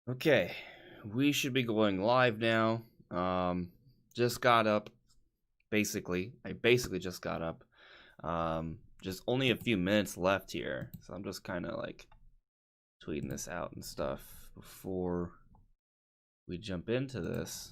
Okay, we should be going live now. Just got up, basically. I basically just got up. Just only a few minutes left here, so I'm just kind of like tweeting this out and stuff before we jump into this.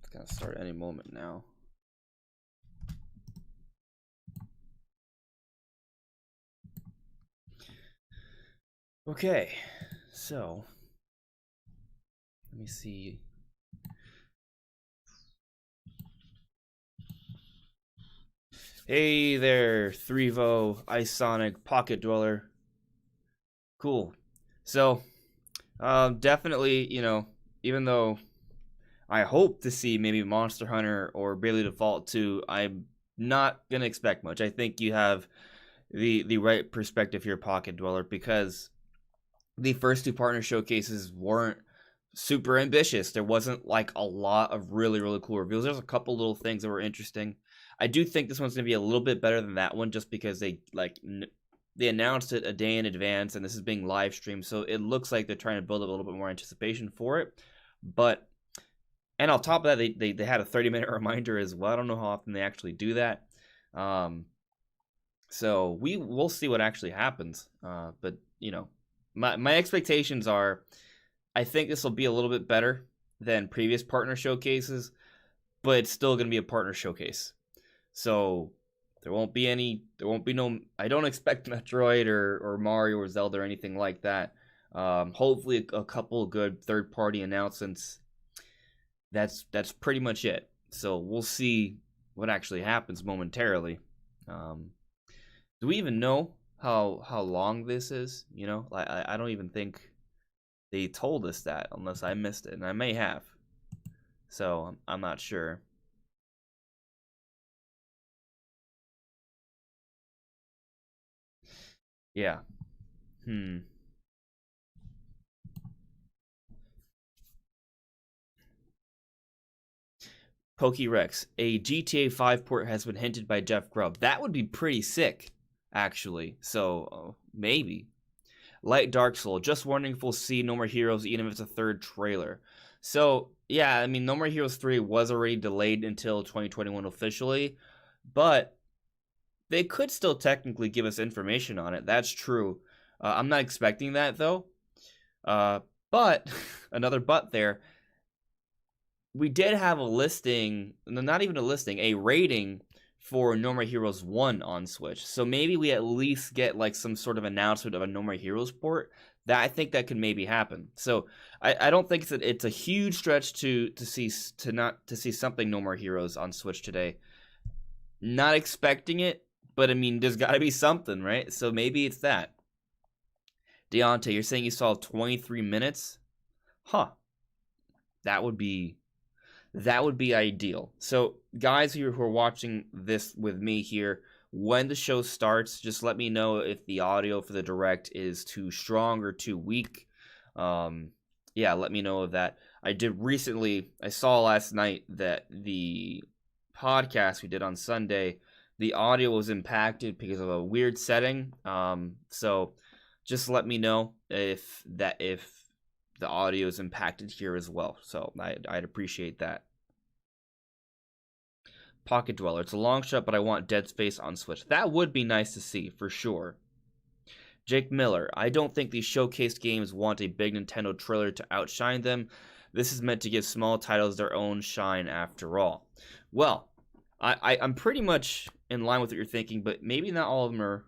It's gonna start any moment now. Okay, so let me see. Hey there, Threvo, Ice Sonic, Pocket Dweller. Cool. So, definitely, even though I hope to see maybe Monster Hunter or Bravely Default 2, I'm not gonna expect much. I think you have the right perspective here, Pocket Dweller, because the first two partner showcases weren't super ambitious. There wasn't like a lot of really cool reveals. There's a couple little things that were interesting. I do think this one's gonna be a little bit better than that one, just because they announced it a day in advance, and this is being live streamed, so it looks like they're trying to build up a little bit more anticipation for it. But and on top of that, they had a 30-minute reminder as well. I don't know how often they actually do that. So we'll see what actually happens. But my expectations are, I think this will be a little bit better than previous partner showcases, but it's still going to be a partner showcase. So there won't be no, I don't expect Metroid or Mario or Zelda or anything like that. Hopefully a couple good third-party announcements. That's pretty much it. So we'll see what actually happens momentarily. Do we even know how long this is? I don't even think they told us that, unless I missed it, and I may have. So I'm not sure. Yeah. Pokerex, a GTA 5 port has been hinted by Jeff Grubb. That would be pretty sick, actually. So, maybe. Light Dark Soul, just wondering if we'll see No More Heroes even if it's a third trailer. So, yeah, I mean, No More Heroes 3 was already delayed until 2021 officially, but they could still technically give us information on it. That's true. I'm not expecting that, though. But, another but there, we did have a listing, not even a listing, a rating for No More Heroes 1 on Switch. So maybe we at least get like some sort of announcement of a No More Heroes port. That I think that could maybe happen. So I don't think it's a huge stretch to see something No More Heroes on Switch today. Not expecting it, but I mean there's gotta be something, right? So maybe it's that. Deontay, you're saying you saw 23 minutes? Huh. That would be ideal. So guys who are watching this with me here, when the show starts, just let me know if the audio for the direct is too strong or too weak. Yeah, let me know of that. I saw last night that the podcast we did on Sunday, the audio was impacted because of a weird setting. So just let me know if the audio is impacted here as well. So I'd appreciate that. Pocket Dweller. It's a long shot, but I want Dead Space on Switch. That would be nice to see, for sure. Jake Miller. I don't think these showcased games want a big Nintendo trailer to outshine them. This is meant to give small titles their own shine after all. Well, I'm pretty much in line with what you're thinking, but maybe not all of them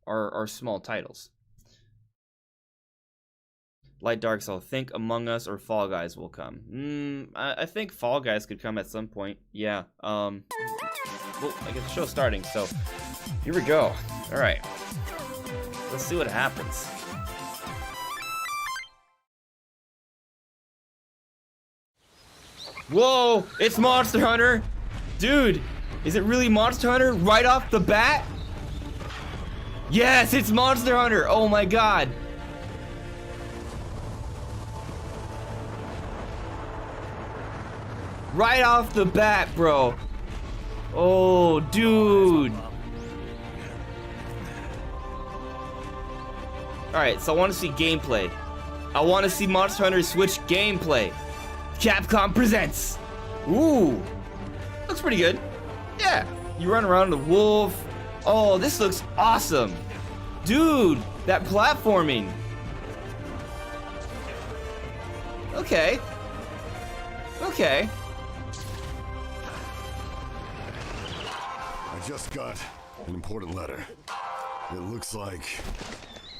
are small titles. Light Dark Soul, think Among Us or Fall Guys will come. I think Fall Guys could come at some point. Yeah. Well, I guess the show's starting, so here we go. All right. Let's see what happens. Whoa! It's Monster Hunter! Dude! Is it really Monster Hunter right off the bat? Yes, it's Monster Hunter. Oh my god. Right off the bat, bro. Oh, dude. Alright, so I want to see gameplay. I want to see Monster Hunter Switch gameplay. Capcom presents. Ooh. Looks pretty good. Yeah. You run around the wolf. Oh, this looks awesome. Dude, that platforming. Okay. Okay. I just got an important letter. It looks like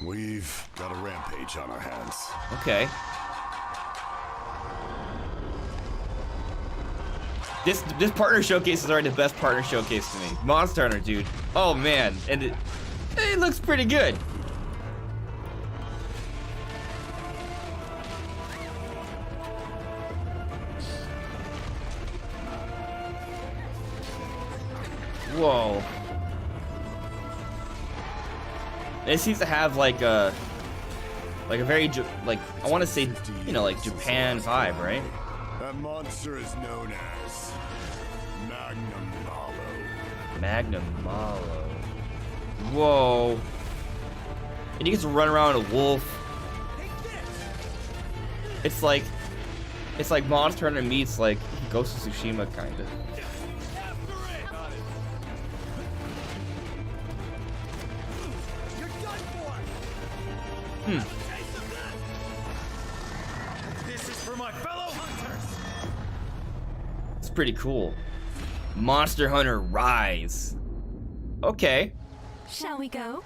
we've got a rampage on our hands. Okay. This partner showcase is already the best partner showcase to me. Monster Hunter, dude. Oh man, and it looks pretty good. Whoa. It seems to have like a very like I want to say, you know, like Japan vibe, right? That monster is known as Magnum Malo. Magnum Malo. Whoa. And you get to run around a wolf. It's like Monster Hunter meets like Ghost of Tsushima kind of. This is for my fellow hunters. It's pretty cool. Monster Hunter Rise. Okay, Shall we go?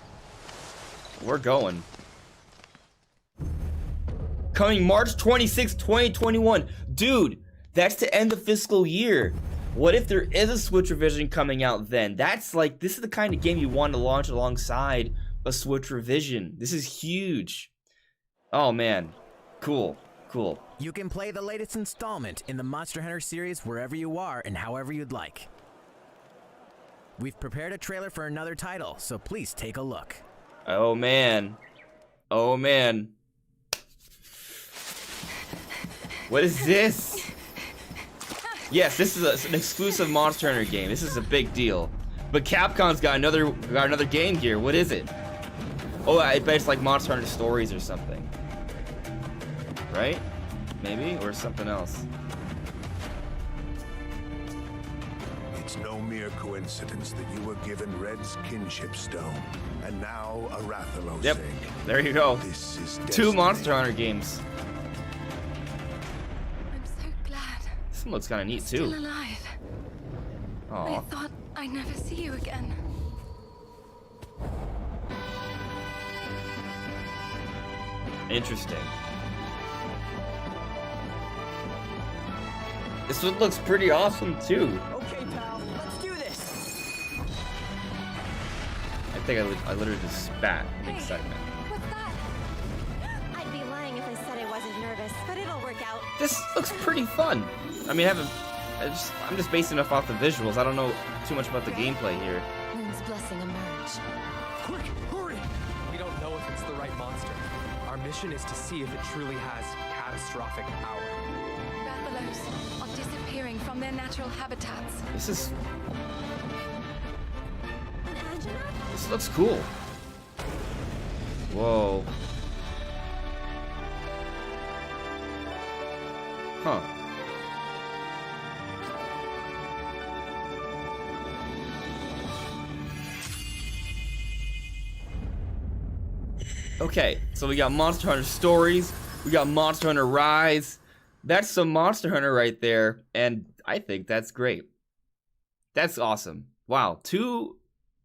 we're going. Coming March 26, 2021. Dude, that's to end the fiscal year. What if there is a Switch revision coming out then? That's like, this is the kind of game you want to launch alongside a Switch revision. This is huge. Oh man, cool, cool. You can play the latest installment in the Monster Hunter series wherever you are and however you'd like. We've prepared a trailer for another title, so please take a look. Oh man. Oh man. What is this? Yes, this is an exclusive Monster Hunter game. This is a big deal. But Capcom's got another game here. What is it? Oh, I bet it's like Monster Hunter Stories or something. Right? Maybe? Or something else. It's no mere coincidence that you were given Red's kinship stone, and now a Rathalos Yep. egg. There you go. This is Two destiny. Monster Hunter games. I'm so glad. This one looks kind of neat Still too. alive. I Aw. thought I'd never see you again. Interesting. This one looks pretty awesome too. Okay, pal, let's do this. I think I literally just spat in Hey. excitement. What's that? I'd be lying if I said I wasn't nervous, but it'll work out. This looks pretty fun. I mean, I'm just basing it off the visuals. I don't know too much about the gameplay here. Moon's blessing emerge. Quick, hurry! We don't know if it's the right monster. Our mission is to see if it truly has catastrophic power. Rathalos are disappearing from their natural habitats. This Angela? looks cool. Whoa. Huh. Okay, so we got Monster Hunter Stories, we got Monster Hunter Rise. That's some Monster Hunter right there, and I think that's great. That's awesome. Wow, two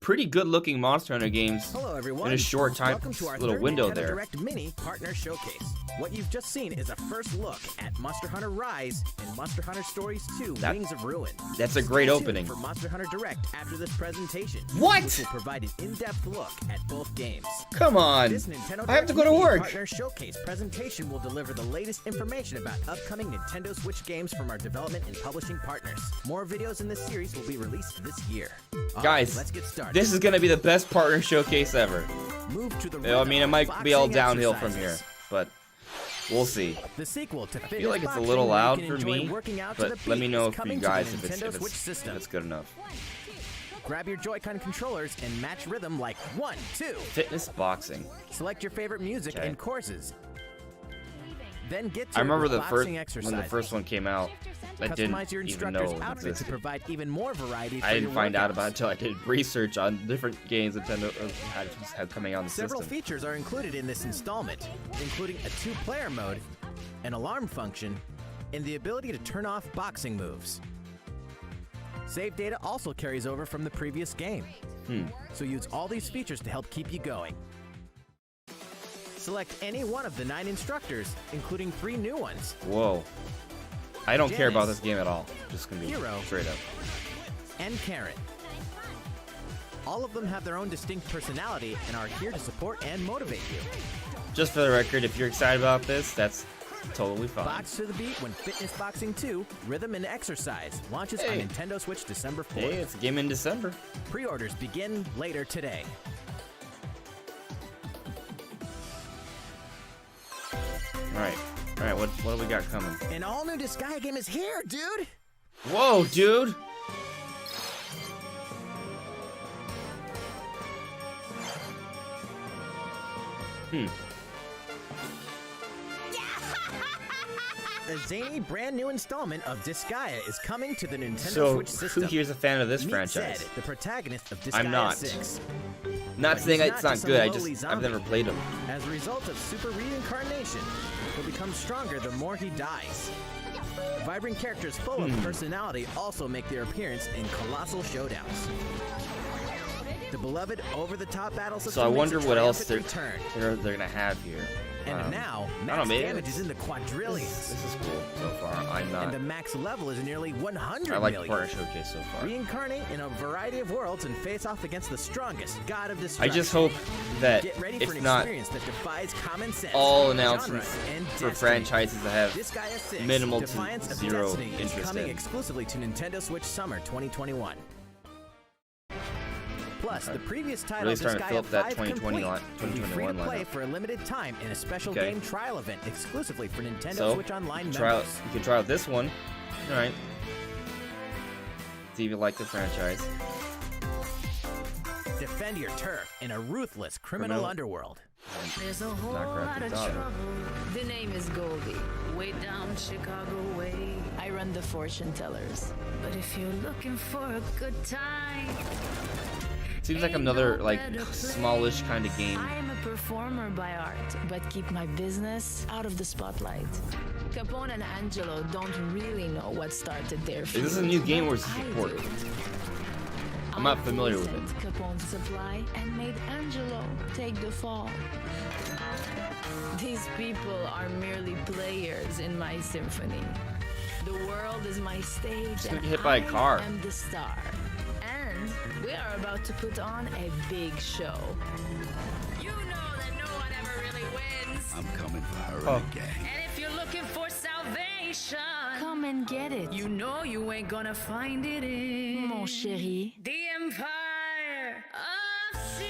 pretty good-looking Monster Hunter games Hello, everyone. in a short time, Welcome to our little third window Nintendo there. Direct Mini Partner Showcase. What you've just seen is a first look at Monster Hunter Rise and Monster Hunter Stories 2: Wings of Ruin. That's a great Stay tuned opening. for Monster Hunter Direct after this presentation. What? Which will provide an in-depth look at both games. Come on. This Nintendo I have to Direct go to Mini work. Partner Showcase presentation will deliver the latest information about upcoming Nintendo Switch games from our development and publishing partners. More videos in this series will be released this year. All right, Guys, let's get started. This is gonna be the best partner showcase ever. Move to the I mean, it might be all boxing downhill from here, exercises. but we'll see. The sequel to I feel like it's a little loud for me, but but let me know for you guys if it's good enough. Grab your Joy-Con controllers and match rhythm like 1, 2. Fitness boxing. Select your favorite music Okay. and courses. Then get to I remember it with the first boxing when the exercises. first one came out. I didn't Customize your even instructor's know it outfit to existed. provide even more variety for I didn't your find out workouts. about it until I did research on different games Nintendo had coming on the Several system. features are included in this installment, including a 2-player mode, an alarm function, and the ability to turn off boxing moves. Save data also carries over from the previous game, so use all these features to help keep you going. Select any one of the 9 instructors, including 3 new ones. Whoa. I don't care about Janice, this game at all. Just gonna be Hero, straight up. and Karen. All of them have their own distinct personality and are here to support and motivate you. Just for the record, if you're excited about this, that's totally fine. Box to the beat when Fitness Boxing 2, Rhythm and Exercise launches on Hey. Nintendo Switch December 4th. Hey, it's a game in December. Pre-orders begin later today. Alright, what do we got coming? An all-new Disgaea game is here, dude! Whoa, dude! A zany brand new installment of Disgaea is coming to the Nintendo So, Switch system. who here's a fan of this Meet franchise? Zed, the protagonist of Disgaea I'm not. 6. Not But saying he's it's not not just a good, lowly I've never zombie. played them. As a result of super reincarnation, he'll become stronger the more he dies. Vibrant characters full of personality also make their appearance in colossal showdowns. The beloved over-the-top battle system So I makes wonder a what else triumphant they're return. gonna have here. And now, I don't max know, maybe damage is it's- in the quadrillions. This is cool so far. I'm And the not. max level is nearly 100 I like the million. partner showcase so far. Reincarnate in a variety of worlds and face off against the strongest god of I destruction. just hope that Get ready for it's an not experience that defies common sense, all genre, announcements and for destiny. franchises that have Disgaea 6, minimal to Defiance of zero Destiny is interest coming in. exclusively to Nintendo Switch Summer 2021. Plus, the previous title, Really starting to fill Disgaea up that 5 2020 Complete, will be free to 2021 play lineup. for a limited time in a special Okay. game trial event exclusively for Nintendo So, Switch Online you members. can try out this one. Alright. See if you like the franchise. Defend your turf in a ruthless criminal underworld. There's a whole Not Grand lot of Theft Auto. trouble. The name is Goldie, way down Chicago way. I run the fortune tellers. But if you're looking for a good time, Seems like ain't another no like better place. smallish kind of game. I am a performer by art, but keep my business out of the spotlight. Capone and Angelo don't really know what started their Is this a new game or is this a port? I'm not familiar with it. Capone's supply and made Angelo take the fall. These people are merely players in my symphony. The world is my stage gonna and get hit by a car. I am the star. And we are about to put on a big show. You know that no one ever really wins. I'm coming for her Oh. and the gang. And if you're looking for salvation, come and get it. You know you ain't gonna find it in Mon chéri, the Empire of Sin.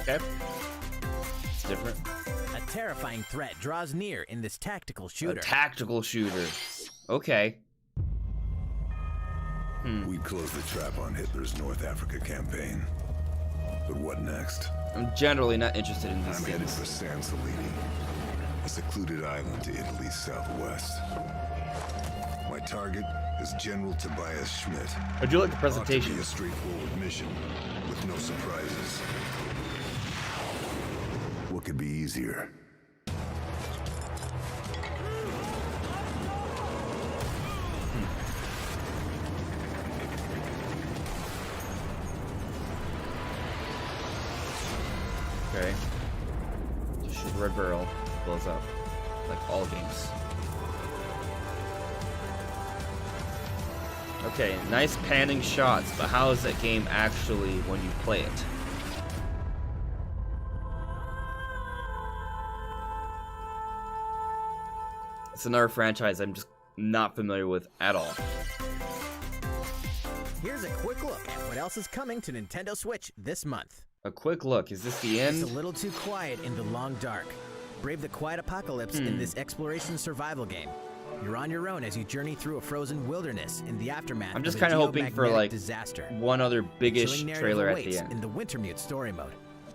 Okay. It's different. A terrifying threat draws near in this tactical shooter. A tactical shooter. Okay. We'd close the trap on Hitler's North Africa campaign. But what next? I'm generally not interested in these I'm headed things. for San Salini, a secluded island to Italy's southwest. My target is General Tobias Schmidt. I do like the Ought to presentation. be a straightforward mission with no surprises. What could be easier? Okay. Just shoot the red barrel. Blows up. Like all games. Okay, nice panning shots, but how is that game actually when you play it? It's another franchise I'm just not familiar with at all. Here's a quick look at what else is coming to Nintendo Switch this month. A quick look. Is this the It's end? a little too quiet in the long dark. Brave the quiet apocalypse in this exploration survival game. You're on your own as you journey through a frozen wilderness in the aftermath I'm just of a kind of hoping for geomagnetic like disaster. one other biggish Chilling narrative trailer at awaits the end. in the Wintermute story mode.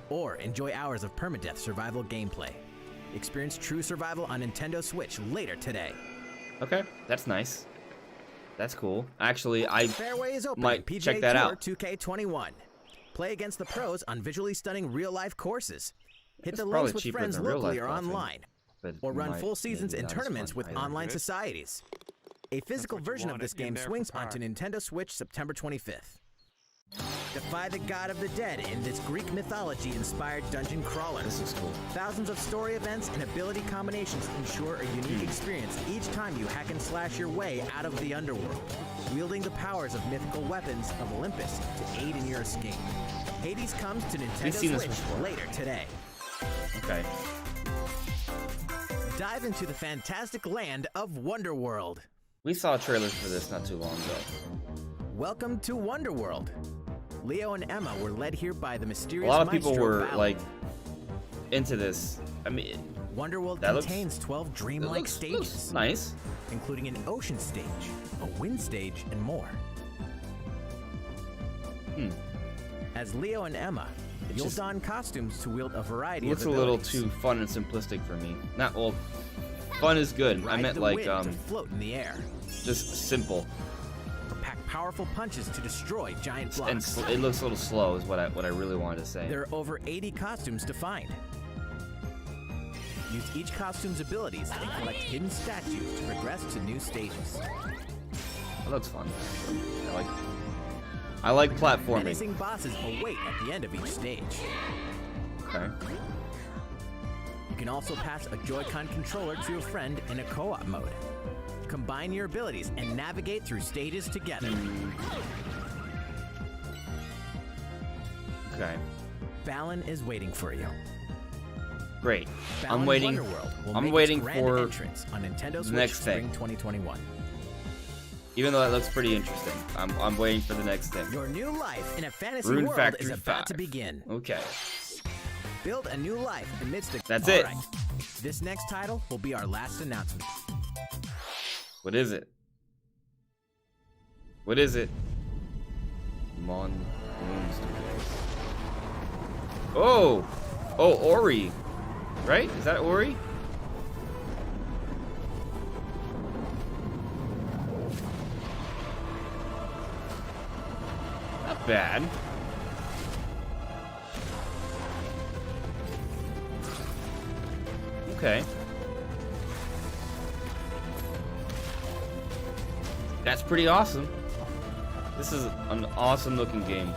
Or enjoy hours of permadeath survival gameplay. Experience true survival on Nintendo Switch later today. Okay, that's nice. That's cool. Actually, I Fairway is open might in PGA check that Tour out. 2K21. Play against the pros on visually stunning real-life courses. Hit It's the probably links with cheaper friends than real locally life or golfing, online. but Or run might- full seasons maybe and not as tournaments fun with either. online societies. A physical what you version of wanted this game in there for swings power. onto Nintendo Switch September 25th. Defy the god of the dead in this Greek mythology-inspired dungeon crawler. This is cool. Thousands of story events and ability combinations ensure a unique experience each time you hack and slash your way out of the underworld, wielding the powers of mythical weapons of Olympus to aid in your escape. Hades comes to Nintendo seen this Switch before. later today. Okay. Dive into the fantastic land of Wonderworld. We saw trailers for this not too long ago. Welcome to Wonderworld. Leo and Emma were led here by the A mysterious lot of people maestro were Balin. like into this. I mean, Wonderworld that looks- contains 12 it dreamlike looks stages, nice. including an ocean stage, a wind stage, and more. As Leo and Emma, you'll just- don costumes to wield a variety It looks of a little abilities. too fun and simplistic for me. Not well. Fun is good. I Ride meant the like wind to float in the air, just simple or pack powerful punches to destroy giant blocks. and it looks a little slow. Is what I really wanted to say. There are over 80 costumes to find. Use each costume's abilities and collect hidden statues to progress to new stages. That looks fun. I like platforming. Menacing bosses await at the end of each stage. Okay. You can also pass a Joy-Con controller to a friend in a co-op mode. Combine your abilities and navigate through stages together. Okay. Balin is waiting for you. Great. Balin I'm waiting. Wonderworld will I'm make waiting its grand for entrance on Nintendo Switch next Spring thing. 2021. Even though that looks pretty interesting, I'm waiting for the next thing. Your new life in a fantasy Rune world Factory is about to 5. begin. Okay. Build a new life amidst the. That's All it. right. This next title will be our last announcement. What is it? What is it? Moon Studios. Oh! Oh, Ori. Right? Is that Ori? Not bad. Okay. That's pretty awesome. This is an awesome looking game.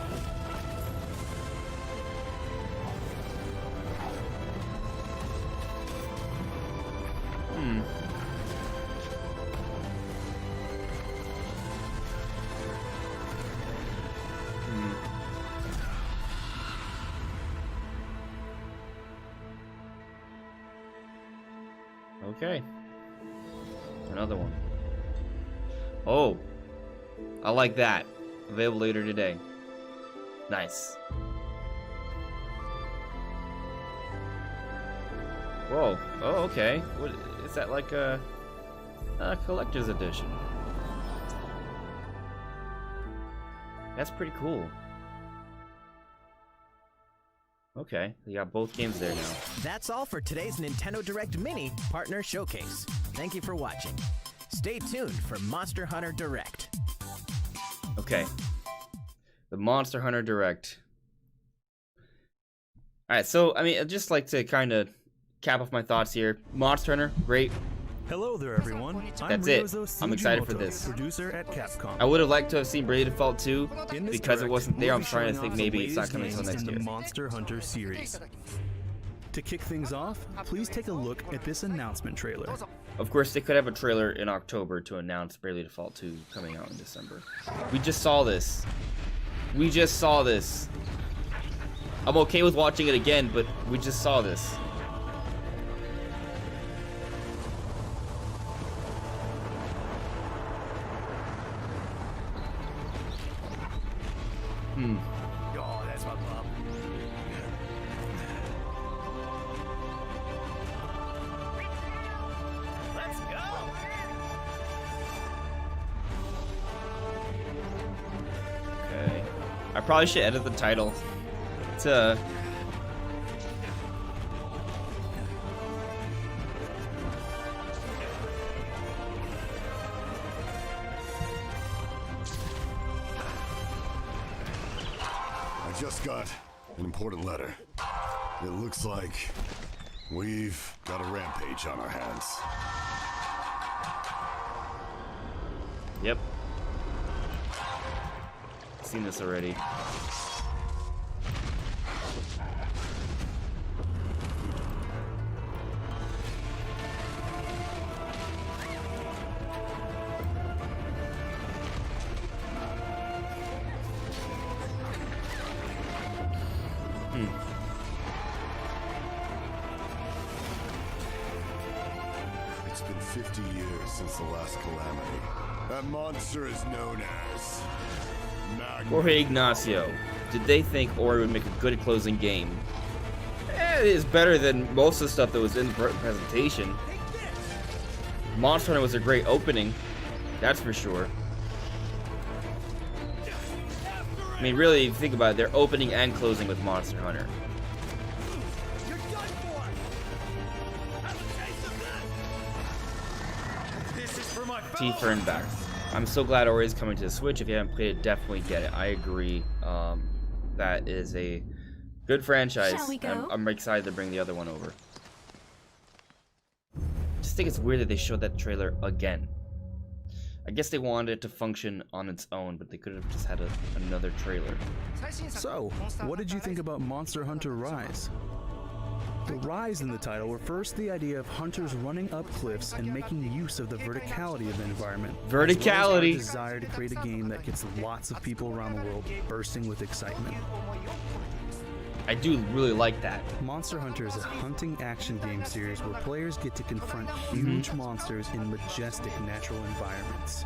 Okay. Another one. Oh. I like that. Available later today. Nice. Whoa. Oh, okay. What is that, like a collector's edition? That's pretty cool. Okay, you got both games there now. That's all for today's Nintendo Direct Mini Partner Showcase. Thank you for watching. Stay tuned for Monster Hunter Direct. Okay. The Monster Hunter Direct. Alright, so, I mean, I'd just like to kind of cap off my thoughts here. Monster Hunter, great. Hello there, everyone. I'm That's it. Ryozo I'm excited for Tsujimoto, this. Producer at Capcom. I would have liked to have seen Bravely Default 2. In this Because it direct, wasn't there, we'll I'm be trying to showing think off maybe the it's not latest coming until games next in year. the Monster Hunter series. To kick things off, please take a look at this announcement trailer. Of course, they could have a trailer in October to announce Bravely Default 2 coming out in December. We just saw this. We just saw this. I'm okay with watching it again, but we just saw this. Oh, that's my pup. Let's go. Okay. I probably should edit the title to. I just got an important letter. It looks like we've got a rampage on our hands. Yep. Seen this already. It's been 50 years since the last calamity. That monster is known as Magma. Jorge Ignacio. Did they think Ori would make a good closing game? It is better than most of the stuff that was in the presentation. Monster Hunter was a great opening, that's for sure. I mean, really, if you think about it, they're opening and closing with Monster Hunter. T. Fernback. I'm so glad Ori is coming to the Switch. If you haven't played it, definitely get it. I agree. That is a good franchise. Shall we go? I'm excited to bring the other one over. Just think it's weird that they showed that trailer again. I guess they wanted it to function on its own, but they could have just had another trailer. So, what did you think about Monster Hunter Rise? The rise in the title refers to the idea of hunters running up cliffs and making use of the verticality of the environment. As well as our Verticality. desire to create a game that gets lots of people around the world bursting with excitement. I do really like that. Monster Hunter is a hunting action game series where players get to confront huge monsters in majestic natural environments.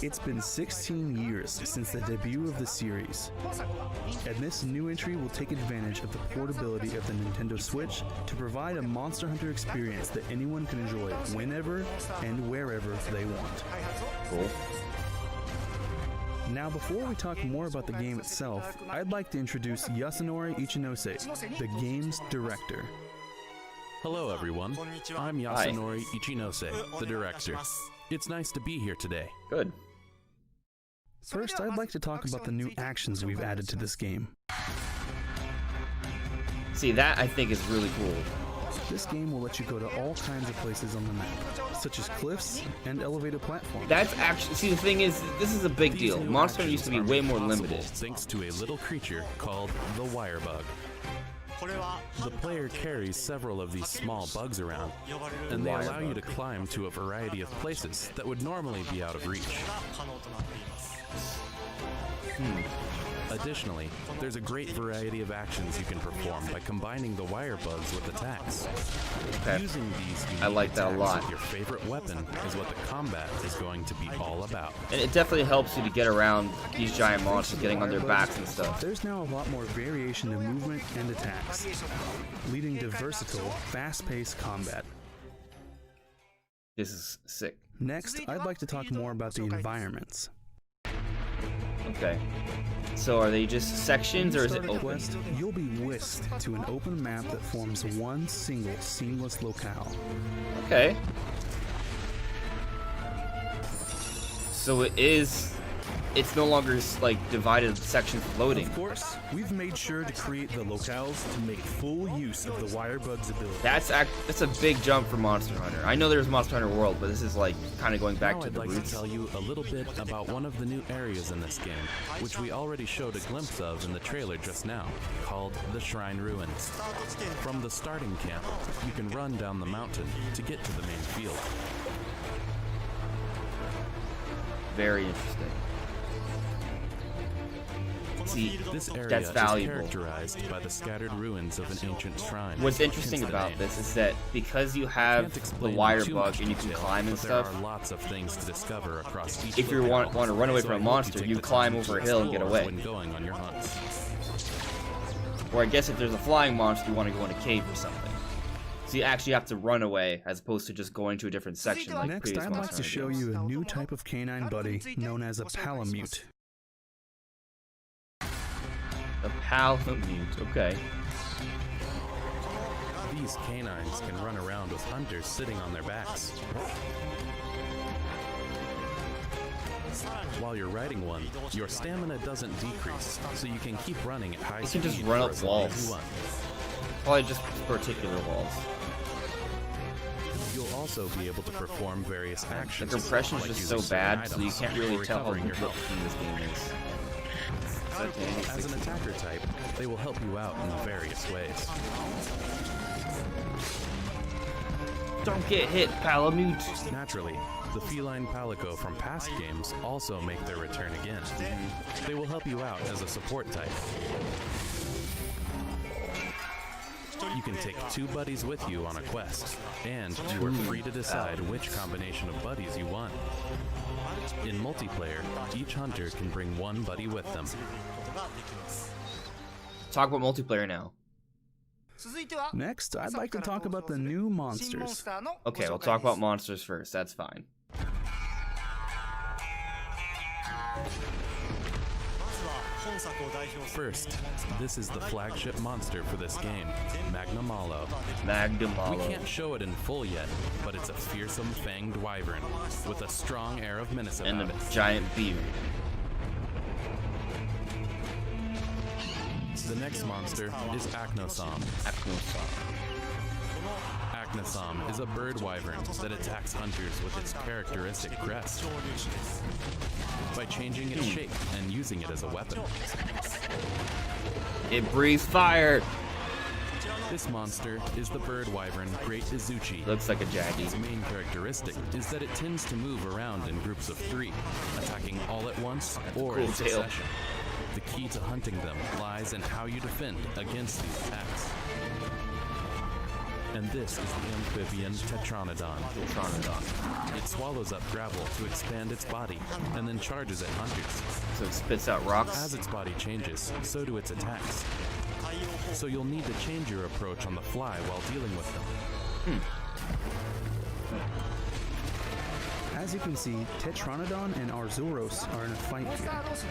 It's been 16 years since the debut of the series, and this new entry will take advantage of the portability of the Nintendo Switch to provide a Monster Hunter experience that anyone can enjoy whenever and wherever they want. Cool. Now, before we talk more about the game itself, I'd like to introduce Yasunori Ichinose, the game's director. Hello everyone, I'm Yasunori Ichinose, the director. It's nice to be here today. Good. First, I'd like to talk about the new actions we've added to this game. See, that I think is really cool. This game will let you go to all kinds of places on the map, such as cliffs and elevated platforms. That's actually, see, the thing is, this is a big deal. These new Monster Hunter actions used to be are way made more possible limited. Thanks to a little creature called the wire bug. The player carries several of these small bugs around, and they allow you to climb to a variety of places that would normally be out of reach. Additionally, there's a great variety of actions you can perform by combining the wire bugs with attacks. Okay. Using these I like that a attacks lot. with your favorite weapon is what the combat is going to be all about. And it definitely helps you to get around these giant monsters, getting on their backs and stuff. There's now a lot more variation in movement and attacks, leading to versatile, fast-paced combat. This is sick. Next, I'd like to talk more about the environments. Okay. So are they just sections or is it Start a open? quest, you'll be whisked to an open map that forms one single seamless locale. Okay. So it's no longer like divided sections floating. Of course, we've made sure to create the locales to make full use of the wire bug's ability. That's a big jump for Monster Hunter. I know there's Monster Hunter World, but this is like kind of going back Now to I'd the like roots. to tell you a little bit about one of the new areas in this game, which we already showed a glimpse of in the trailer just now, called the Shrine Ruins. From the starting camp, you can run down the mountain to get to the main field. Very interesting. See, This area that's valuable. is characterized by the scattered ruins of an ancient shrine. What's interesting hence the about name. this is that because you Can't have the explain wire too bug much and you can detail, climb and but stuff, there are lots of things to discover across each if you want to run away so from a I hope monster, take you the climb time over a to hill and get explore away. when going on your hunts. Or I guess if there's a flying monster, you want to go in a cave or something. So you actually have to run away as opposed to just going to a different section like Next, previous I'd like Monster to Hunter show games. you a new type of canine buddy known as a palamute. A palamute, okay. These canines can run around with hunters sitting on their backs. While you're riding one, your stamina doesn't decrease, so you can keep running at high You speed. can just run for up as long as walls. you want. Probably just particular walls. You'll also be able to perform various The actions. compression is like just using so certain bad, so you items can't for really tell how recovering good your health. this game is. As an attacker type, they will help you out in various ways. Don't get hit, palamute! Naturally, the feline palico from past games also make their return again. They will help you out as a support type. You can take 2 buddies with you on a quest, and you are free to decide which combination of buddies you want. In multiplayer, each hunter can bring 1 buddy with them. Talk about multiplayer now. Next, I'd like to talk about the new monsters. Okay, we'll talk about monsters first, that's fine. First, this is the flagship monster for this game, Magnamalo. We Magnamalo. can't show it in full yet, but it's a fearsome fanged wyvern with a strong air of menace And about the it. giant beard. The next monster is Acnosom. Acnosom is a bird wyvern that attacks hunters with its characteristic crest. By changing its shape and using it as a weapon. It breathes fire! This monster is the bird wyvern Great Izuchi. Looks like a Jaggy. Its main characteristic is that it tends to move around in groups of 3, attacking all at once or cool in tail. succession. The key to hunting them lies in how you defend against these attacks. And this is the amphibian Tetranodon. It swallows up gravel to expand its body, and then charges at hunters. So it spits out rocks. As its body changes, so do its attacks. So you'll need to change your approach on the fly while dealing with them. As you can see, Tetranodon and Arzuros are in a fight here.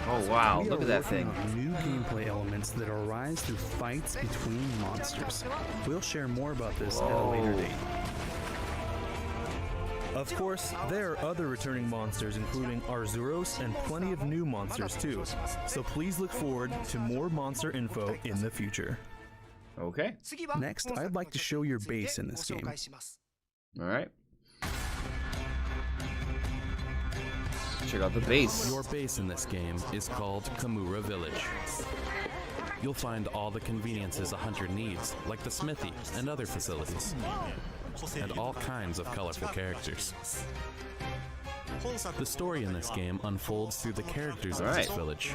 Oh wow, We look are at that working thing. on new gameplay elements that arise through fights between monsters. We'll share more about this at a later Whoa. date. Of course, there are other returning monsters, including Arzuros and plenty of new monsters too. So please look forward to more monster info in the future. Okay, Next, I'd like to show your base in this game. alright. Check out the base. Your base in this game is called Kamura Village. You'll find all the conveniences a hunter needs, like the smithy and other facilities, and all kinds of colorful characters. The story in this game unfolds through the characters of this Alright. village.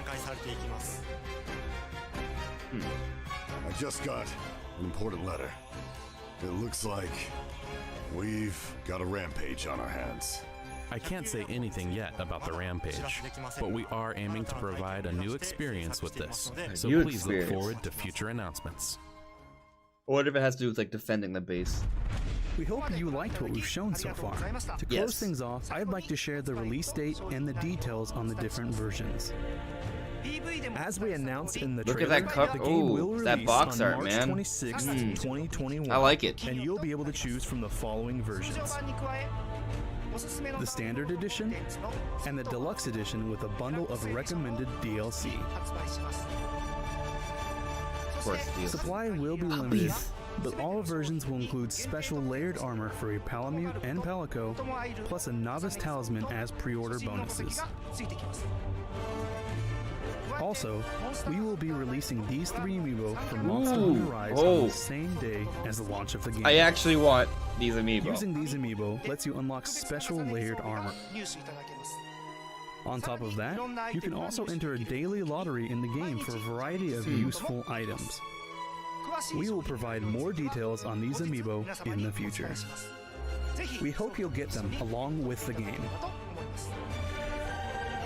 I just got an important letter. It looks like we've got a rampage on our hands. I can't say anything yet about the rampage, but we are aiming to provide a new experience with this, so New please look experience. forward to future announcements. I wonder if it has to do with like defending the base. We hope you liked what we've shown so far. To close Yes. things off, I'd like to share the release date and the details on the different versions. As we announced in the Look at trailer, that cover- the game ooh, will release that box on art, March man. 26th, 2021. I like it. And you'll be able to choose from the following versions: the Standard Edition and the Deluxe Edition with a bundle of recommended DLC. Of course, the Supply will be limited, but all versions will include special layered armor for a Palamute and Palico, plus a Novice Talisman as pre-order bonuses. Also, we will be releasing these 3 amiibo for Monster Hunter Rise on the same day as the launch of the game. I actually want these amiibo. Using these amiibo lets you unlock special layered armor. On top of that, you can also enter a daily lottery in the game for a variety of useful items. We will provide more details on these amiibo in the future. We hope you'll get them along with the game.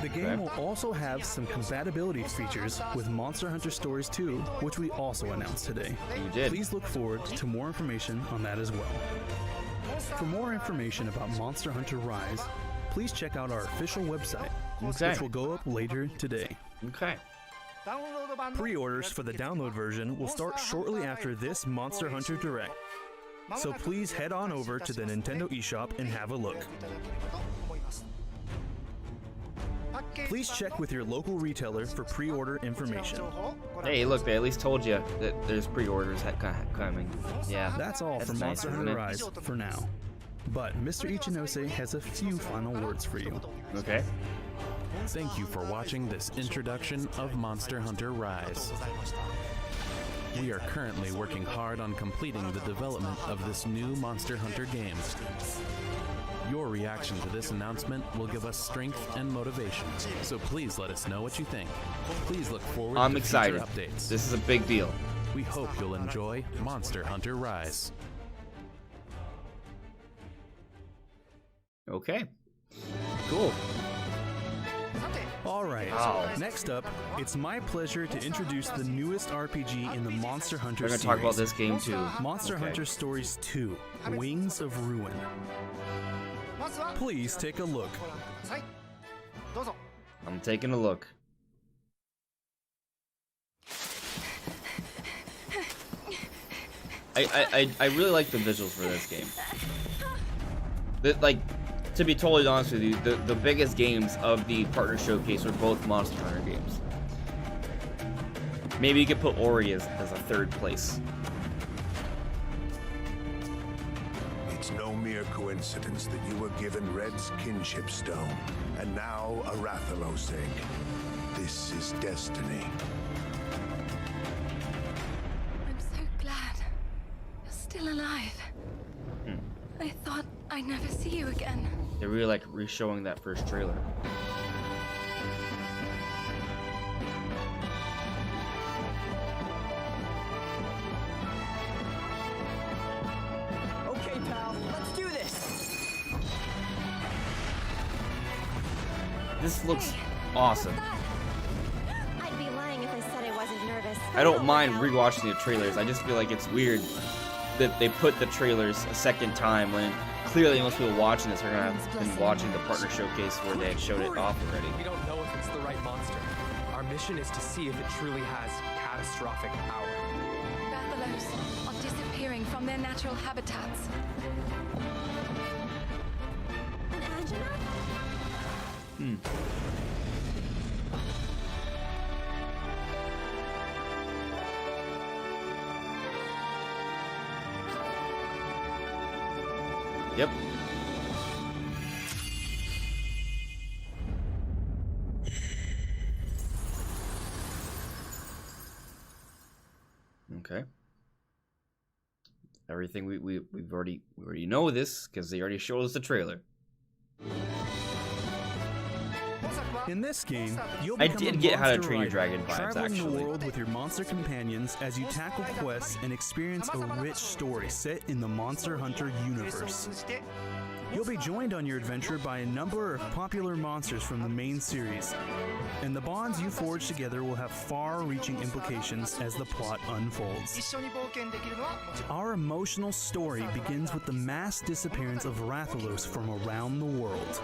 The game will also have some compatibility features with Monster Hunter Stories 2, which we also announced today. You did. Please look forward to more information on that as well. For more information about Monster Hunter Rise, please check out our official website, which will go up later today. Okay. Pre-orders for the download version will start shortly after this Monster Hunter Direct, so please head on over to the Nintendo eShop and have a look. Please check with your local retailer for pre-order information. Hey, look, they at least told you that there's pre-orders coming. Yeah. That's all for Monster Hunter Rise for now. But Mr. Ichinose has a few final words for you. Okay. Thank you for watching this introduction of Monster Hunter Rise. We are currently working hard on completing the development of this new Monster Hunter game. Your reaction to this announcement will give us strength and motivation, so please let us know what you think. Please look forward I'm to excited. future updates. This is a big deal. We hope you'll enjoy Monster Hunter Rise. Okay. Cool. Alright, Wow. next up, it's my pleasure to introduce the newest RPG in the Monster Hunter We're gonna series. talk about this game too. Monster Okay. Hunter Stories 2, Wings of Ruin. Please take a look. I'm taking a look. I really like the visuals for this game. Like, to be totally honest with you, the biggest games of the partner showcase were both Monster Hunter games. Maybe you could put Ori as a third place. It's no mere coincidence that you were given Red's kinship stone, and now a Rathalos egg. This is destiny. I'm so glad you're still alive. I thought I'd never see you again. They really like re-showing that first trailer. Okay, pal, let's do this! This looks awesome. I'd be lying if I said I wasn't nervous. I don't mind rewatching the trailers. I just feel like it's weird that they put the trailers a second time when clearly most people watching this are gonna have been watching the partner showcase where they had showed it off already. We don't know if it's the right monster. Our mission is to see if it truly has catastrophic power. Rathalos are disappearing from their natural habitats. An Angela? Yep. Okay. Everything we already know this because they already showed us the trailer. In this game, you'll I become did a get How to monster Train Your rider, Dragon vibes, traveling actually. the world with your monster companions as you tackle quests and experience a rich story set in the Monster Hunter universe. You'll be joined on your adventure by a number of popular monsters from the main series, and the bonds you forge together will have far-reaching implications as the plot unfolds. Our emotional story begins with the mass disappearance of Rathalos from around the world.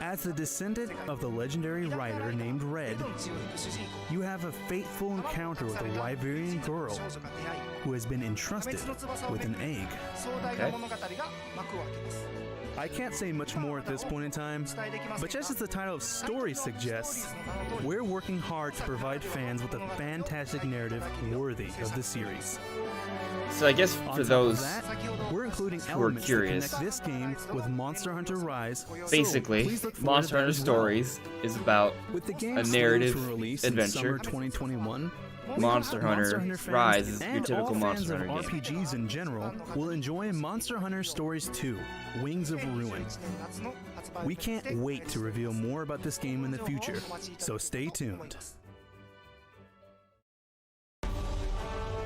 As the descendant of the legendary rider named Red, you have a fateful encounter with a Wyverian girl who has been entrusted with an egg. Okay. I can't say much more at this point in time, but just as the title of Story suggests, we're working hard to provide fans with a fantastic narrative worthy of the series. So I guess On for top those of that, we're including who are elements curious, that connect this game with Monster Hunter Rise. so basically, please look forward Monster to that Hunter as well. Stories is about With the game a slated narrative for release adventure. in summer 2021, we Monster hope that Hunter fans Rise is your and typical all Monster fans Hunter of game. RPGs in general will enjoy Monster Hunter Stories 2, Wings of Ruin. We can't wait to reveal more about this game in the future, so stay tuned.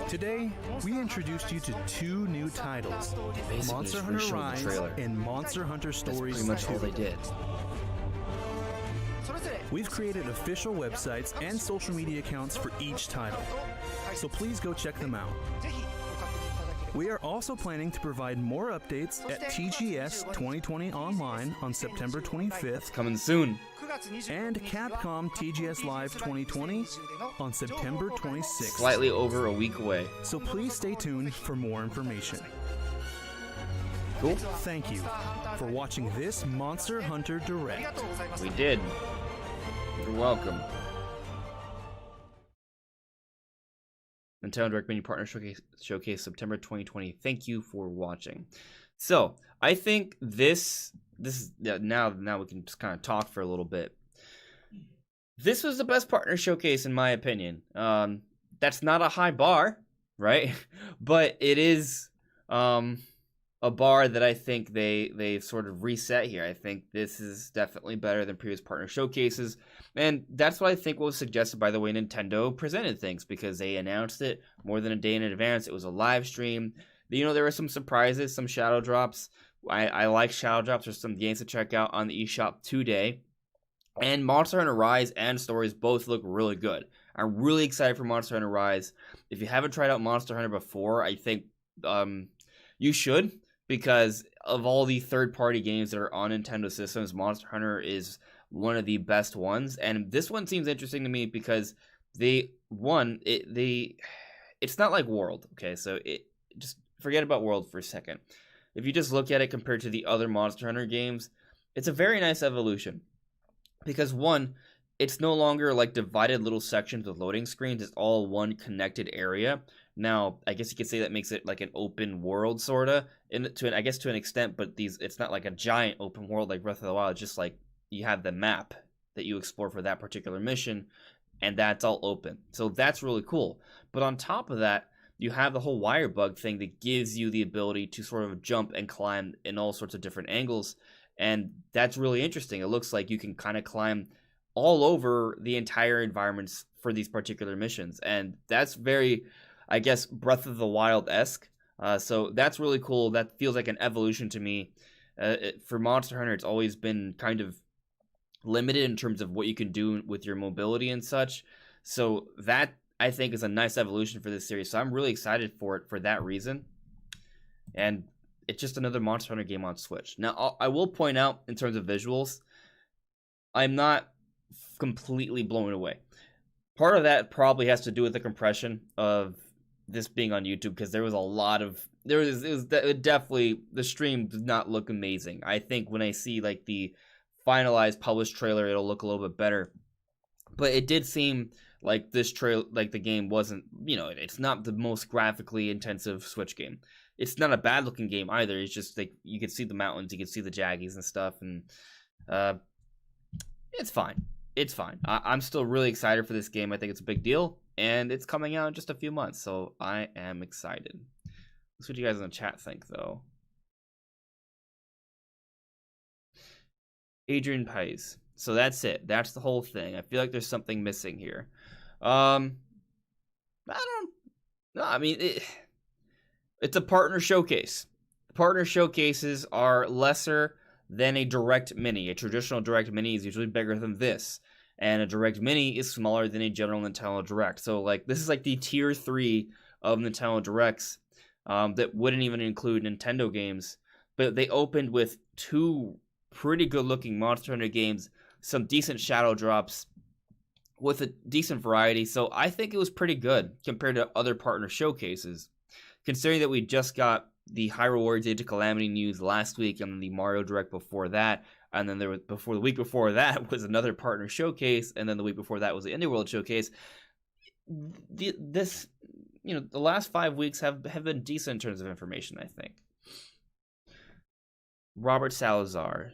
Today, we introduced you to 2 new titles, Basically Monster just Hunter reshowed the Rise trailer. and Monster Hunter That's Stories pretty much 2. all they did. We've created official websites and social media accounts for each title, so please go check them out. We are also planning to provide more updates at TGS 2020 Online on September 25th Coming soon. and Capcom TGS Live 2020 on September 26th. Slightly over a week away. So please stay tuned for more information. Cool. Thank you for watching this Monster Hunter Direct. We did. You're welcome. Nintendo Direct Mini Partner Showcase September 2020. Thank you for watching. So I think this now we can just kind of talk for a little bit. This was the best partner showcase in my opinion. That's not a high bar, right? But it is a bar that I think they've sort of reset here. I think this is definitely better than previous partner showcases. And that's what I think was suggested by the way Nintendo presented things, because they announced it more than a day in advance. It was a live stream. You know, there were some surprises, some shadow drops. I like shadow drops. There's some games to check out on the eShop today. And Monster Hunter Rise and Stories both look really good. I'm really excited for Monster Hunter Rise. If you haven't tried out Monster Hunter before, I think you should, because of all the third-party games that are on Nintendo systems, Monster Hunter is one of the best ones. And this one seems interesting to me because it's not like World. Okay, so just forget about World for a second. If you just look at it compared to the other Monster Hunter games, it's a very nice evolution. Because one, it's no longer like divided little sections with loading screens. It's all one connected area. Now, I guess you could say that makes it like an open world, sorta, to an extent. But it's not like a giant open world like Breath of the Wild. It's just like you have the map that you explore for that particular mission, and that's all open. So that's really cool. But on top of that, you have the whole wire bug thing that gives you the ability to sort of jump and climb in all sorts of different angles. And that's really interesting. It looks like you can kind of climb all over the entire environments for these particular missions. And that's very, I guess, Breath of the Wild-esque. So that's really cool. That feels like an evolution to me. For Monster Hunter, it's always been kind of limited in terms of what you can do with your mobility and such. So that, I think, is a nice evolution for this series. So I'm really excited for it for that reason. And it's just another Monster Hunter game on Switch. Now, I will point out, in terms of visuals, I'm not completely blown away. Part of that probably has to do with the compression of this being on YouTube, because there was a lot of... definitely... The stream did not look amazing. I think when I see, like, the finalized published trailer, it'll look a little bit better. But it did seem like this like the game wasn't... You know, it's not the most graphically intensive Switch game. It's not a bad looking game either. It's just like you can see the mountains, you can see the Jaggies and stuff, and it's fine. It's fine. I'm still really excited for this game. I think it's a big deal, and it's coming out in just a few months, so I am excited. Let's see what you guys in the chat think, though. Adrian Pais. So that's it. That's the whole thing. I feel like there's something missing here. I don't know. I mean, it's a partner showcase. Partner showcases are lesser than a Direct Mini. A traditional Direct Mini is usually bigger than this. And a Direct Mini is smaller than a general Nintendo Direct. So, like, this is like the tier 3 of Nintendo Directs that wouldn't even include Nintendo games. But they opened with 2 pretty good-looking Monster Hunter games, some decent shadow drops, with a decent variety. So I think it was pretty good compared to other partner showcases. Considering that we just got the Hyrule Warriors Age of Calamity news last week, and then the Mario Direct before that, and then the week before that was another partner showcase, and then the week before that was the Indie World showcase. The last 5 weeks have been decent in terms of information, I think. Robert Salazar,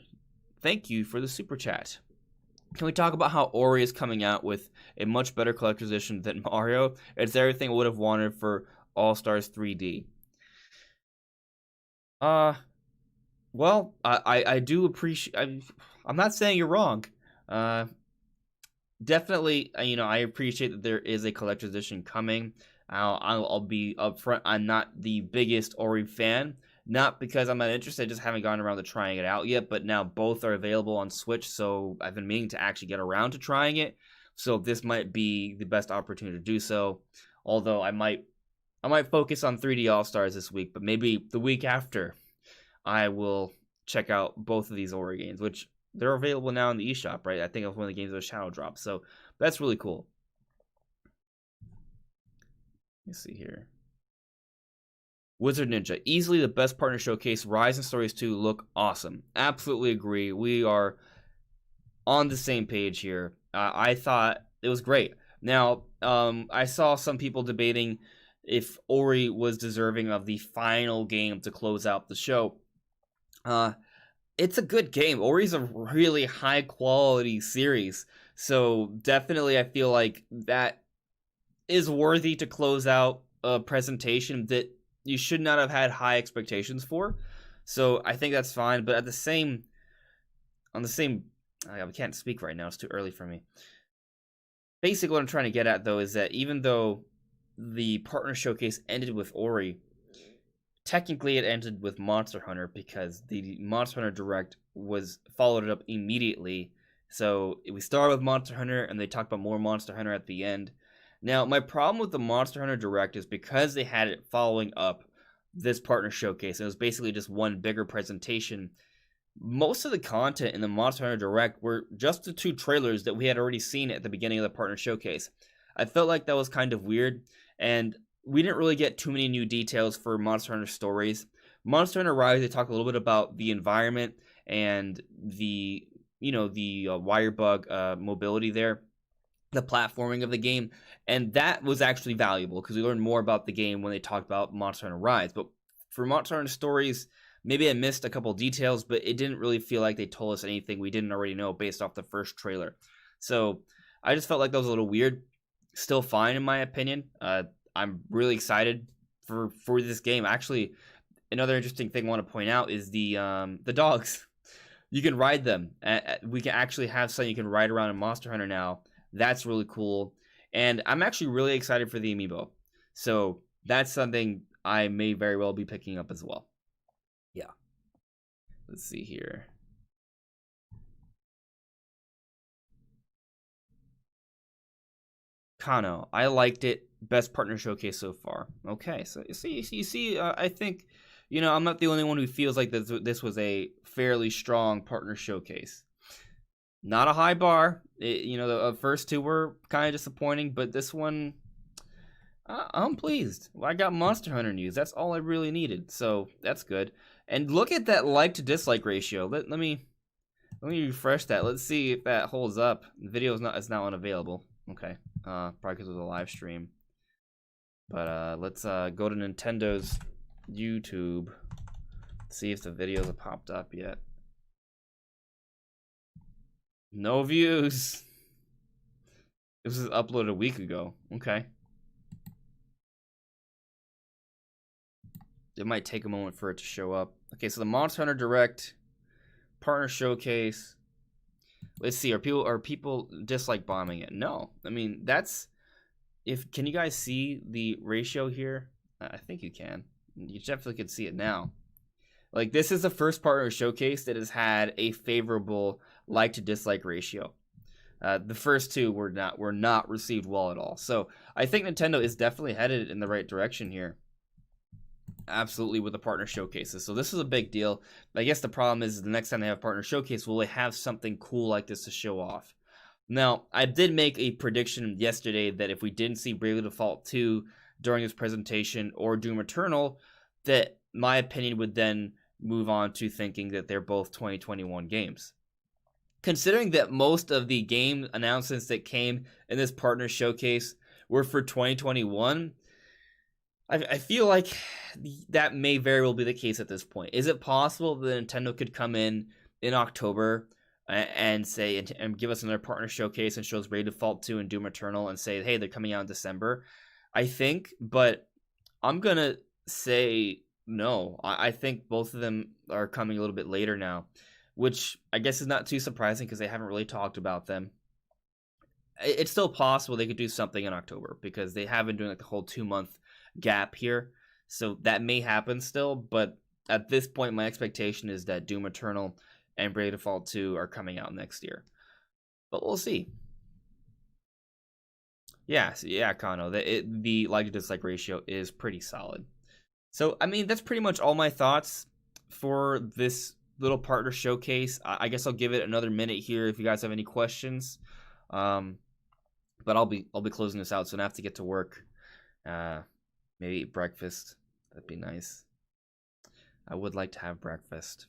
thank you for the super chat. Can we talk about how Ori is coming out with a much better collector's edition than Mario? It's everything I would have wanted for All-Stars 3D. Well, I do appreciate. I'm not saying you're wrong. Definitely, I appreciate that there is a collector's edition coming. I'll be upfront. I'm not the biggest Ori fan, not because I'm not interested. I just haven't gotten around to trying it out yet. But now both are available on Switch, so I've been meaning to actually get around to trying it. So this might be the best opportunity to do so. Although I might focus on 3D All Stars this week, but maybe the week after, I will check out both of these Ori games, which they're available now in the eShop, right? I think it was one of the games that was Shadow Drop, so that's really cool. Let's see here. Wizard Ninja, easily the best partner showcase. Rise and Stories 2 look awesome. Absolutely agree. We are on the same page here. I thought it was great. Now, I saw some people debating if Ori was deserving of the final game to close out the show. It's a good game. Ori's a really high quality series, so definitely I feel like that is worthy to close out a presentation that you should not have had high expectations for. So I think that's fine, but I can't speak right now. It's too early for me. Basically, what I'm trying to get at, though, is that even though the partner showcase ended with Ori, technically it ended with Monster Hunter because the Monster Hunter Direct was followed it up immediately. So we started with Monster Hunter, and they talked about more Monster Hunter at the end. Now, my problem with the Monster Hunter Direct is because they had it following up this partner showcase, and it was basically just one bigger presentation. Most of the content in the Monster Hunter Direct were just the 2 trailers that we had already seen at the beginning of the partner showcase. I felt like that was kind of weird, and we didn't really get too many new details for Monster Hunter Stories. Monster Hunter Rise, they talk a little bit about the environment and the wire bug mobility there, the platforming of the game, and that was actually valuable because we learned more about the game when they talked about Monster Hunter Rise. But for Monster Hunter Stories, maybe I missed a couple details, but it didn't really feel like they told us anything we didn't already know based off the first trailer. So I just felt like that was a little weird. Still fine in my opinion. I'm really excited for this game. Actually, another interesting thing I want to point out is the dogs. You can ride them. We can actually have something you can ride around in Monster Hunter now. That's really cool. And I'm actually really excited for the amiibo. So that's something I may very well be picking up as well. Yeah. Let's see here. Kano, I liked it. Best partner showcase so far. Okay, so you see, I think, I'm not the only one who feels like this was a fairly strong partner showcase. Not a high bar. The first 2 were kind of disappointing, but this one, I'm pleased. I got Monster Hunter news. That's all I really needed, so that's good. And look at that like to dislike ratio. Let me refresh that. Let's see if that holds up. The video is now unavailable. Okay, probably because of the live stream. But let's go to Nintendo's YouTube. See if the videos have popped up yet. No views. This was uploaded a week ago. Okay. It might take a moment for it to show up. Okay, so the Monster Hunter Direct partner showcase. Let's see. Are people dislike bombing it? No. I mean, that's can you guys see the ratio here? I think you can. You definitely can see it now. Like, this is the first partner showcase that has had a favorable like to dislike ratio. The first 2 were not received well at all. So I think Nintendo is definitely headed in the right direction here. Absolutely, with the partner showcases. So this is a big deal. I guess the problem is the next time they have a partner showcase, will they have something cool like this to show off? Now, I did make a prediction yesterday that if we didn't see Bravely Default 2 during this presentation or Doom Eternal, that my opinion would then move on to thinking that they're both 2021 games. Considering that most of the game announcements that came in this partner showcase were for 2021, I feel like that may very well be the case at this point. Is it possible that Nintendo could come in October and say and give us another partner showcase and show us Bravely Default 2 and Doom Eternal and say, hey, they're coming out in December? I think, but I'm gonna say no. I think both of them are coming a little bit later now, which I guess is not too surprising because they haven't really talked about them. It's still possible they could do something in October because they have been doing like the whole 2-month gap here. So that may happen still, but at this point, my expectation is that Doom Eternal and Bravely Default 2 are coming out next year. But we'll see. Yeah, Kano, the like to dislike ratio is pretty solid. So, I mean, that's pretty much all my thoughts for this little partner showcase. I guess I'll give it another minute here if you guys have any questions. But I'll be closing this out, so I have to get to work. Maybe eat breakfast. That'd be nice. I would like to have breakfast.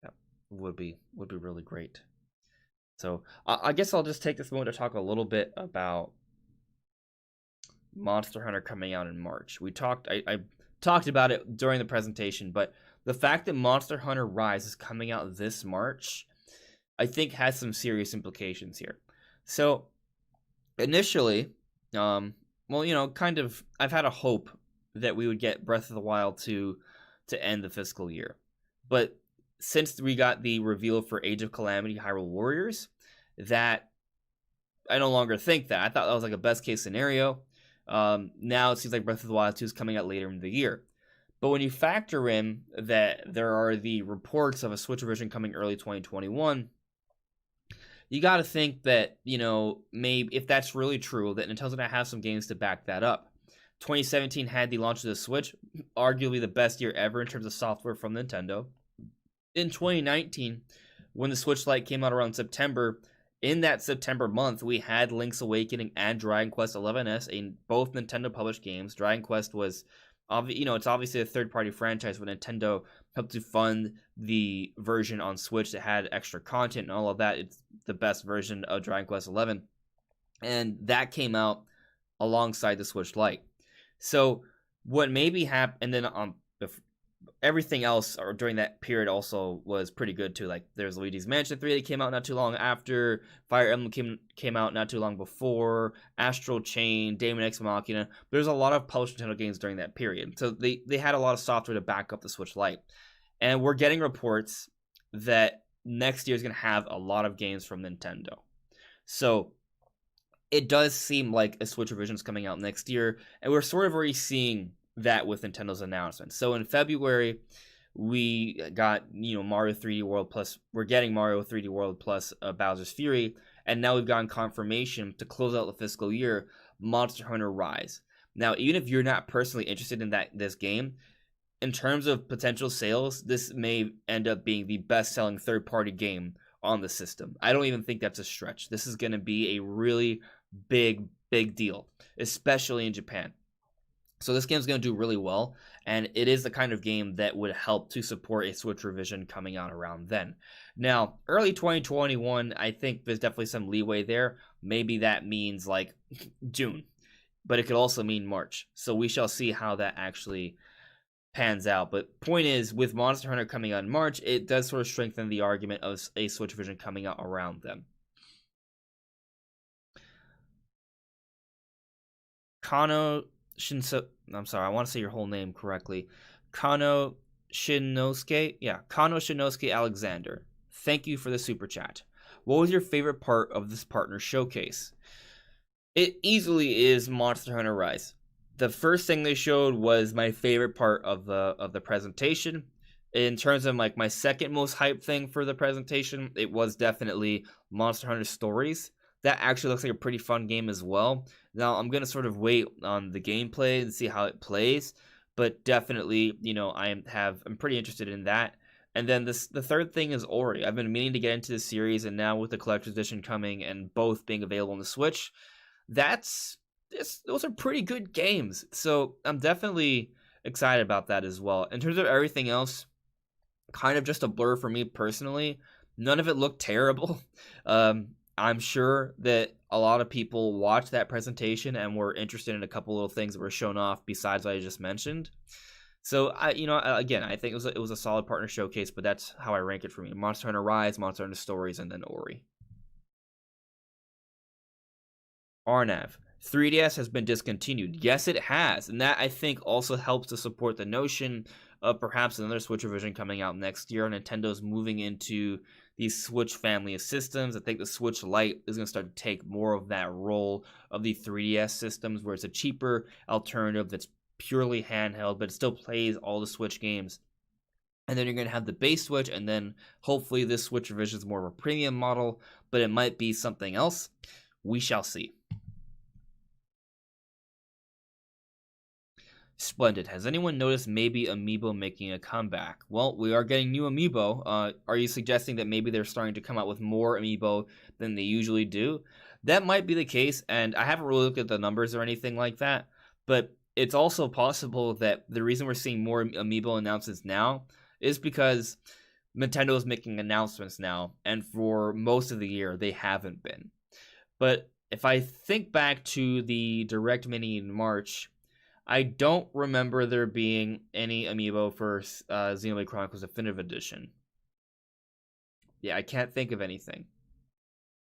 That would be really great. So I guess I'll just take this moment to talk a little bit about Monster Hunter coming out in March. I talked about it during the presentation, but the fact that Monster Hunter Rise is coming out this March, I think has some serious implications here. So initially, well, you know, kind of, I've had a hope that we would get Breath of the Wild to end the fiscal year. But since we got the reveal for Age of Calamity Hyrule Warriors, that I no longer think that. I thought that was like a best case scenario. Now it seems like Breath of the Wild 2 is coming out later in the year. But when you factor in that there are the reports of a Switch version coming early 2021, you got to think that, you know, maybe if that's really true, that Nintendo's going to have some games to back that up. 2017 had the launch of the Switch, arguably the best year ever in terms of software from Nintendo. In 2019, when the Switch Lite came out around September, in that September month, we had Link's Awakening and Dragon Quest XI's, in both Nintendo published games. Dragon Quest was, it's obviously a third-party franchise, but Nintendo helped to fund the version on Switch that had extra content and all of that. It's the best version of Dragon Quest XI, and that came out alongside the Switch Lite. So what maybe happened, and then everything else or during that period also was pretty good too. Like there's Luigi's Mansion 3 that came out not too long after, Fire Emblem came out not too long before, Astral Chain, Daemon X Machina. There's a lot of published Nintendo games during that period. So they had a lot of software to back up the Switch Lite. And we're getting reports that next year is going to have a lot of games from Nintendo. So it does seem like a Switch revision is coming out next year, and we're sort of already seeing that with Nintendo's announcement. So in February, we got, Mario 3D World plus, we're getting Mario 3D World plus Bowser's Fury, and now we've gotten confirmation to close out the fiscal year, Monster Hunter Rise. Now, even if you're not personally interested in this game, in terms of potential sales, this may end up being the best-selling third-party game on the system. I don't even think that's a stretch. This is going to be a really big deal, especially in Japan. So this game's going to do really well, and it is the kind of game that would help to support a Switch revision coming out around then. Now, early 2021, I think there's definitely some leeway there. Maybe that means like June, but it could also mean March. So we shall see how that actually pans out. But point is, with Monster Hunter coming out in March, it does sort of strengthen the argument of a Switch version coming out around them. Kano Shinso, I'm sorry, I want to say your whole name correctly. Kano Shinosuke? Yeah, Kano Shinosuke Alexander. Thank you for the super chat. What was your favorite part of this partner showcase? It easily is Monster Hunter Rise. The first thing they showed was my favorite part of the presentation. In terms of like my second most hyped thing for the presentation, it was definitely Monster Hunter Stories. That actually looks like a pretty fun game as well. Now, I'm going to sort of wait on the gameplay and see how it plays, but definitely, I'm pretty interested in that. And then the third thing is Ori. I've been meaning to get into the series, and now with the collector's edition coming and both being available on the Switch, those are pretty good games. So I'm definitely excited about that as well. In terms of everything else, kind of just a blur for me personally. None of it looked terrible. I'm sure that a lot of people watched that presentation and were interested in a couple little things that were shown off besides what I just mentioned. So again, I think it was a solid partner showcase, but that's how I rank it for me: Monster Hunter Rise, Monster Hunter Stories, and then Ori. Arnav, 3DS has been discontinued. Yes, it has. And that, I think, also helps to support the notion of perhaps another Switch revision coming out next year. Nintendo's moving into the Switch family of systems. I think the Switch Lite is going to start to take more of that role of the 3DS systems, where it's a cheaper alternative that's purely handheld, but it still plays all the Switch games. And then you're going to have the base Switch, and then hopefully this Switch revision is more of a premium model, but it might be something else. We shall see. Splendid. Has anyone noticed maybe Amiibo making a comeback? Well, we are getting new Amiibo. Are you suggesting that maybe they're starting to come out with more Amiibo than they usually do? That might be the case, and I haven't really looked at the numbers or anything like that, but it's also possible that the reason we're seeing more Amiibo announcements now is because Nintendo is making announcements now, and for most of the year, they haven't been. But if I think back to the Direct Mini in March, I don't remember there being any Amiibo for Xenoblade Chronicles Definitive Edition. Yeah, I can't think of anything.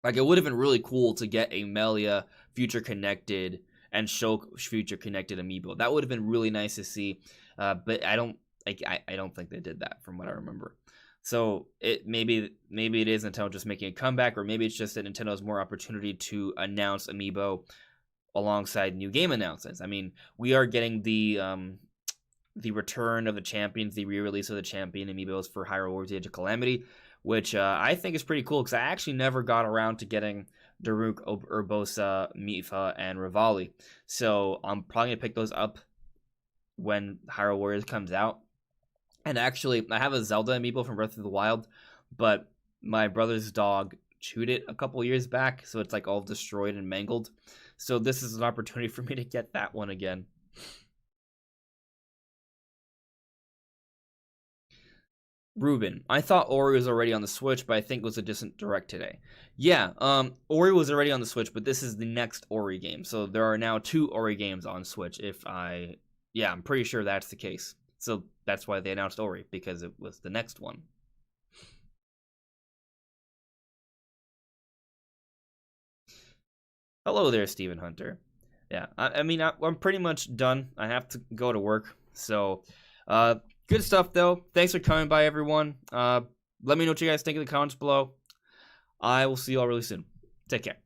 Like, it would have been really cool to get a Melia Future Connected and Shulk Future Connected Amiibo. That would have been really nice to see, but I don't think they did that from what I remember. So maybe it is Nintendo just making a comeback, or maybe it's just that Nintendo has more opportunity to announce Amiibo alongside new game announcements. I mean, we are getting the return of the champions, the re-release of the champion Amiibos for Hyrule Warriors: Age of Calamity, which I think is pretty cool, because I actually never got around to getting Daruk, Urbosa, Mipha, and Revali. So I'm probably going to pick those up when Hyrule Warriors comes out. And actually, I have a Zelda Amiibo from Breath of the Wild, but my brother's dog chewed it a couple years back, so it's like all destroyed and mangled. So this is an opportunity for me to get that one again. Ruben, I thought Ori was already on the Switch, but I think it was a distant direct today. Yeah, Ori was already on the Switch, but this is the next Ori game. So there are now 2 Ori games on Switch. Yeah, I'm pretty sure that's the case. So that's why they announced Ori, because it was the next one. Hello there, Stephen Hunter. Yeah, I'm pretty much done. I have to go to work. So, good stuff, though. Thanks for coming by, everyone. Let me know what you guys think in the comments below. I will see you all really soon. Take care.